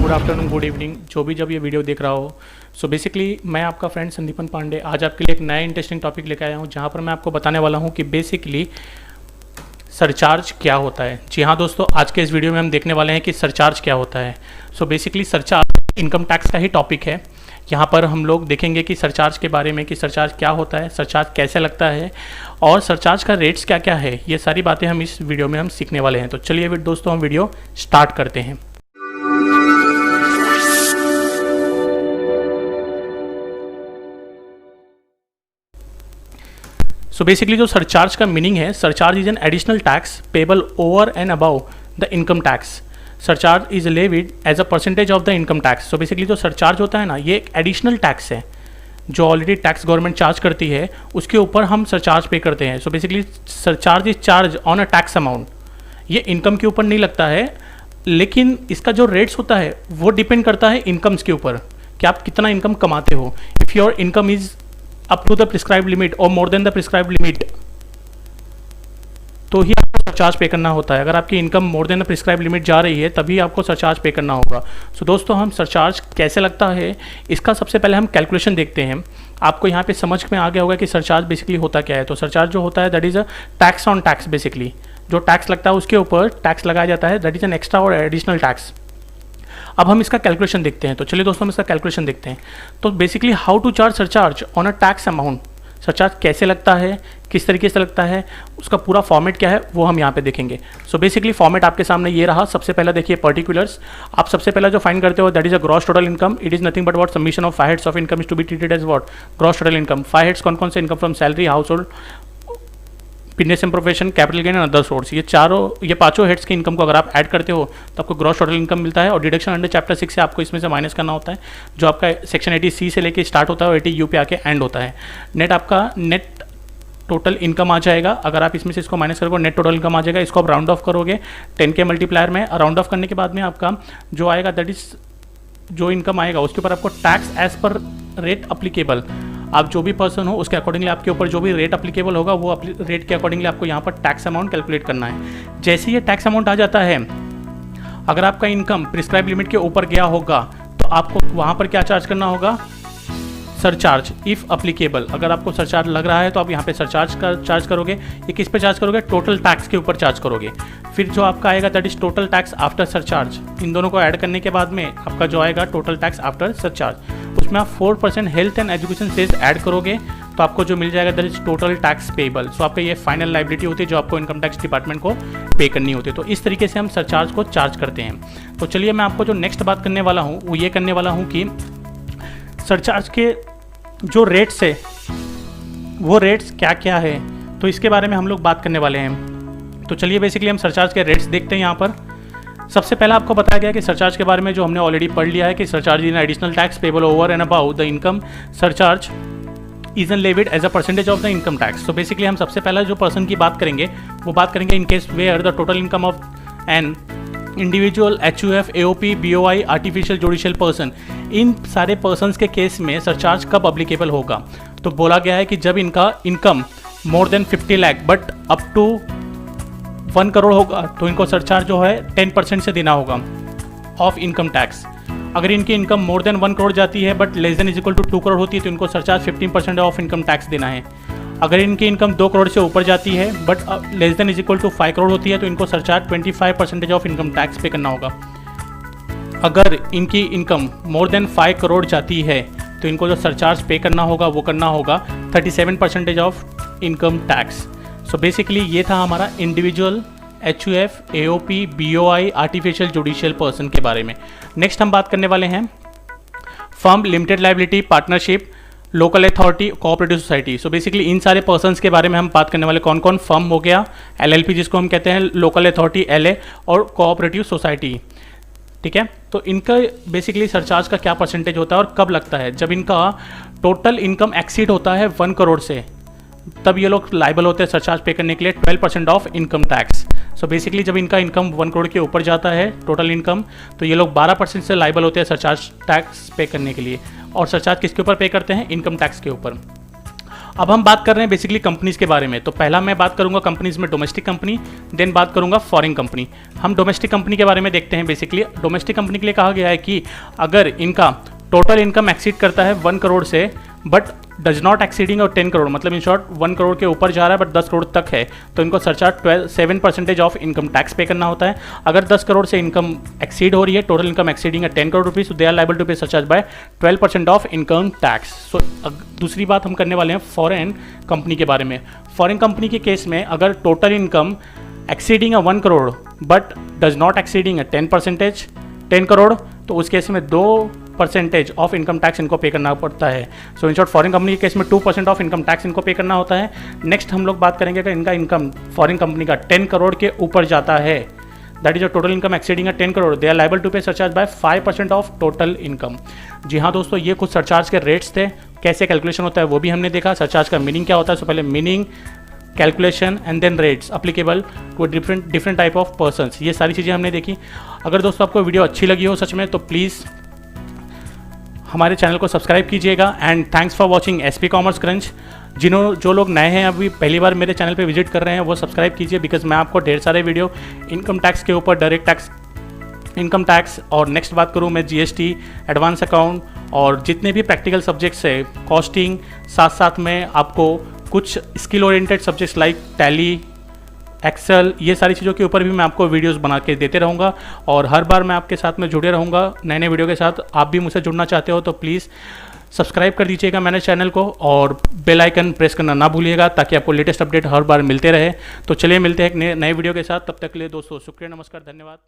Good afternoon, good evening, जो भी जब ये वीडियो देख रहा हो। सो बेसिकली मैं आपका फ्रेंड संदीपन पांडे आज आपके लिए एक नया इंटरेस्टिंग टॉपिक लेकर आया हूँ, जहाँ पर मैं आपको बताने वाला हूँ कि बेसिकली सरचार्ज क्या होता है। जी हाँ दोस्तों, आज के इस वीडियो में हम देखने वाले हैं कि सरचार्ज क्या होता है। So basically surcharge income tax का ही टॉपिक है। यहाँ पर हम लोग देखेंगे कि सरचार्ज के बारे में, कि सरचार्ज क्या होता है, सरचार्ज कैसे लगता है और सरचार्ज का रेट्स क्या क्या है। ये सारी बातें हम इस वीडियो में हम सीखने वाले हैं। तो चलिए दोस्तों हम वीडियो स्टार्ट करते हैं। सो बेसिकली जो सरचार्ज का मीनिंग है, surcharge is an additional tax payable over and above the income tax. Surcharge is levied as a percentage of the income tax. So basically जो सरचार्ज होता है ना, ये एक एडिशनल टैक्स है जो ऑलरेडी टैक्स गवर्नमेंट चार्ज करती है, उसके ऊपर हम सरचार्ज पे करते हैं। So basically surcharge is charge on a tax amount. ये इनकम के ऊपर नहीं लगता है, लेकिन इसका जो रेट्स होता है वो डिपेंड करता है इनकम्स के ऊपर, कि आप कितना इनकम कमाते हो। If your income is up to the prescribed limit or more than the prescribed limit, तो ही आपको सरचार्ज पे करना होता है। अगर आपकी income more than the prescribed limit जा रही है, तभी आपको सरचार्ज पे करना होगा। सो दोस्तों, हम सरचार्ज कैसे लगता है इसका सबसे पहले हम कैलकुलेशन देखते हैं। आपको यहाँ पे समझ में आ गया होगा कि सरचार्ज बेसिकली होता क्या है। तो सरचार्ज जो होता है that is a tax on tax. Basically जो टैक्स लगता है उसके ऊपर टैक्स लगाया जाता है, दैट इज एन एक्स्ट्रा और एडिशनल टैक्स। अब हम इसका कैलकुलेशन देखते हैं। तो चलिए दोस्तों हम इसका कैलकुलेशन देखते हैं। तो basically how to charge surcharge on a tax amount. Surcharge कैसे लगता है, किस तरीके से लगता है, उसका पूरा फॉर्मेट क्या है, वो हम यहाँ पे देखेंगे। सो बेसिकली फॉर्मेट आपके सामने ये रहा। सबसे पहला देखिए पर्टिकुलर्स। आप सबसे पहला जो फाइंड करते हो that is a gross total income. It is nothing but what submission of 5 heads of income is to be treated as what gross total income. 5 heads कौन कौन से income from salary, house hold, business and profession, capital gain and other source. ये पांचों heads की income को अगर आप add करते हो तो आपको ग्रॉस टोटल इनकम मिलता है। और डिडक्शन अंडर चैप्टर 6 से आपको इसमें से माइनस करना होता है, जो आपका सेक्शन 80C से लेके स्टार्ट होता है और 80U पे आके एंड होता है। नेट आपका नेट टोटल इनकम आ जाएगा। अगर आप इसमें से इसको माइनस करोगे नेट टोटल इनकम आ जाएगा। इसको आप राउंड ऑफ करोगे 10 के मल्टीप्लायर में। राउंड ऑफ करने के बाद में आपका जो आएगा दैट इज जो इनकम आएगा उसके ऊपर आपको tax as per rate applicable, आप जो भी पर्सन हो उसके अकॉर्डिंगली आपके ऊपर जो भी रेट अप्लीकेबल होगा वो रेट के अकॉर्डिंगली आपको यहाँ पर टैक्स अमाउंट कैलकुलेट करना है। जैसे ये टैक्स अमाउंट आ जाता है, अगर आपका इनकम प्रिस्क्राइब लिमिट के ऊपर गया होगा तो आपको वहाँ पर क्या चार्ज करना होगा, सरचार्ज इफ़ अप्लीकेबल। अगर आपको सरचार्ज लग रहा है तो आप यहाँ पे सरचार्ज का चार्ज करोगे। ये किस पे चार्ज करोगे, टोटल टैक्स के ऊपर चार्ज करोगे। फिर जो आपका आएगा that is total tax after surcharge. इन दोनों को ऐड करने के बाद में आपका जो आएगा टोटल टैक्स आफ्टर सरचार्ज, उसमें आप 4% health and education cess add करोगे तो आपको जो मिल जाएगा that is total tax payable. So आपका ये फाइनल लायबिलिटी होती है जो आपको इनकम टैक्स डिपार्टमेंट को पे करनी होती है। तो इस तरीके से हम सरचार्ज को चार्ज करते हैं। तो चलिए मैं आपको जो नेक्स्ट बात करने वाला हूँ वो ये करने वाला हूँ कि सरचार्ज के जो रेट्स है वो रेट्स क्या क्या है, तो इसके बारे में हम लोग बात करने वाले हैं। तो चलिए बेसिकली हम सरचार्ज के रेट्स देखते हैं। यहाँ पर सबसे पहला आपको बताया गया कि सरचार्ज के बारे में जो हमने ऑलरेडी पढ़ लिया है कि surcharge is an additional tax payable over and above the income. Surcharge is an levied as a percentage of the income tax. तो बेसिकली हम सबसे पहला जो पर्सन की बात करेंगे वो बात करेंगे in case where the total income of an individual, HUF, AOP, BOI, artificial judicial person. इन सारे पर्सन्स के केस में सरचार्ज कब अप्लीकेबल होगा, तो बोला गया है कि जब इनका income more than 50 lakh but up to 1 crore होगा तो इनको सरचार्ज जो है 10% से देना होगा ऑफ इनकम टैक्स। अगर इनकी इनकम मोर देन 1 करोड़ जाती है but less than is equal to 2 crore होती है तो इनको सरचार्ज 15% ऑफ इनकम टैक्स देना है। अगर इनकी इनकम 2 करोड़ से ऊपर जाती है but less than is equal to 5 crore होती है तो इनको सरचार्ज 25% ऑफ इनकम टैक्स पे करना होगा। अगर इनकी इनकम मोर देन 5 करोड़ जाती है तो इनको जो सरचार्ज पे करना होगा वो करना होगा 37% of income tax. So basically ये था हमारा individual, HUF, AOP, BOI, artificial judicial person के बारे में। नेक्स्ट हम बात करने वाले हैं firm, limited liability, partnership, local authority, cooperative society. So basically इन सारे पर्सन्स के बारे में हम बात करने वाले। कौन कौन, फर्म हो गया, LLP जिसको हम कहते हैं, लोकल अथॉरिटी LA और कोऑपरेटिव सोसाइटी। ठीक है, तो इनका बेसिकली सरचार्ज का क्या परसेंटेज होता है और कब लगता है, जब इनका टोटल इनकम एक्सीड होता है 1 करोड़ से, तब ये लोग लाइबल होते हैं सरचार्ज पे करने के लिए 12% of income tax. So basically जब इनका इनकम 1 करोड़ के ऊपर जाता है टोटल इनकम, तो ये लोग 12% से लाइबल होते हैं सरचार्ज टैक्स पे करने के लिए। और सरचार्ज किसके ऊपर पे करते हैं, इनकम टैक्स के ऊपर। अब हम बात कर रहे हैं बेसिकली कंपनीज़ के बारे में। तो पहला मैं बात करूंगा कंपनीज़ में डोमेस्टिक कंपनी, देन बात करूंगा फॉरेन कंपनी। हम डोमेस्टिक कंपनी के बारे में देखते हैं। बेसिकली डोमेस्टिक कंपनी के लिए कहा गया है कि अगर इनका टोटल इनकम एक्सीड करता है 1 करोड़ से बट डज नॉट एक्सीडिंग और 10 करोड़, मतलब इन शॉर्ट 1 करोड़ के ऊपर जा रहा है बट 10 करोड़ तक है, तो इनको सरचार्ज 7% ऑफ इनकम टैक्स पे करना होता है। अगर 10 करोड़ से इनकम एक्सीड हो रही है, टोटल इनकम एक्सीडिंग है 10 crore rupees, they are liable to pay surcharge by 12% of income tax. So दूसरी बात हम करने वाले हैं फॉरेन कंपनी के बारे में। फॉरेन कंपनी के केस में अगर टोटल इनकम एक्सीडिंग है 1 crore but does not exceeding है 10 करोड़, तो उस केस में 2% ऑफ इनकम टैक्स इनको पे करना पड़ता है। सो इन शॉर्ट फॉरेन कंपनी के केस में 2% ऑफ इनकम टैक्स इनको पे करना होता है। नेक्स्ट हम लोग बात करेंगे कि इनका इनकम फॉरेन कंपनी का 10 करोड़ के ऊपर जाता है, दैट इज जो टोटल इनकम एक्सीडिंग है 10 crore, they are liable to pay surcharge by 5% of total income. जी हाँ दोस्तों, ये कुछ सरचार्ज के रेट्स थे, कैसे कैलकुलेशन होता है वो भी हमने देखा। सरचार्ज का मीनिंग क्या होता है, सो पहले meaning, calculation and then rates applicable to different type of persons, ये सारी चीज़ें हमने देखी। अगर दोस्तों आपको वीडियो अच्छी लगी हो सच में तो प्लीज़ हमारे चैनल को सब्सक्राइब कीजिएगा। And thanks for watching SP commerce crunch. जो लोग नए हैं अभी पहली बार मेरे चैनल पे विजिट कर रहे हैं वो सब्सक्राइब कीजिए, बिकॉज मैं आपको ढेर सारे वीडियो इनकम टैक्स के ऊपर, डायरेक्ट टैक्स, इनकम टैक्स और नेक्स्ट बात करूँ मैं जीएसटी, एडवांस अकाउंट और जितने भी प्रैक्टिकल सब्जेक्ट्स है, कॉस्टिंग, साथ साथ में आपको कुछ skill oriented subjects like Tally, Excel, ये सारी चीज़ों के ऊपर भी मैं आपको वीडियोस बना के देते रहूँगा और हर बार मैं आपके साथ में जुड़े रहूँगा नए नए वीडियो के साथ। आप भी मुझसे जुड़ना चाहते हो तो प्लीज़ सब्सक्राइब कर दीजिएगा मेरे चैनल को और बेल आइकन प्रेस करना ना भूलिएगा ताकि आपको लेटेस्ट अपडेट हर बार मिलते रहे। तो चलिए मिलते हैं एक नए वीडियो के साथ, तब तक के लिए दोस्तों शुक्रिया, नमस्कार, धन्यवाद।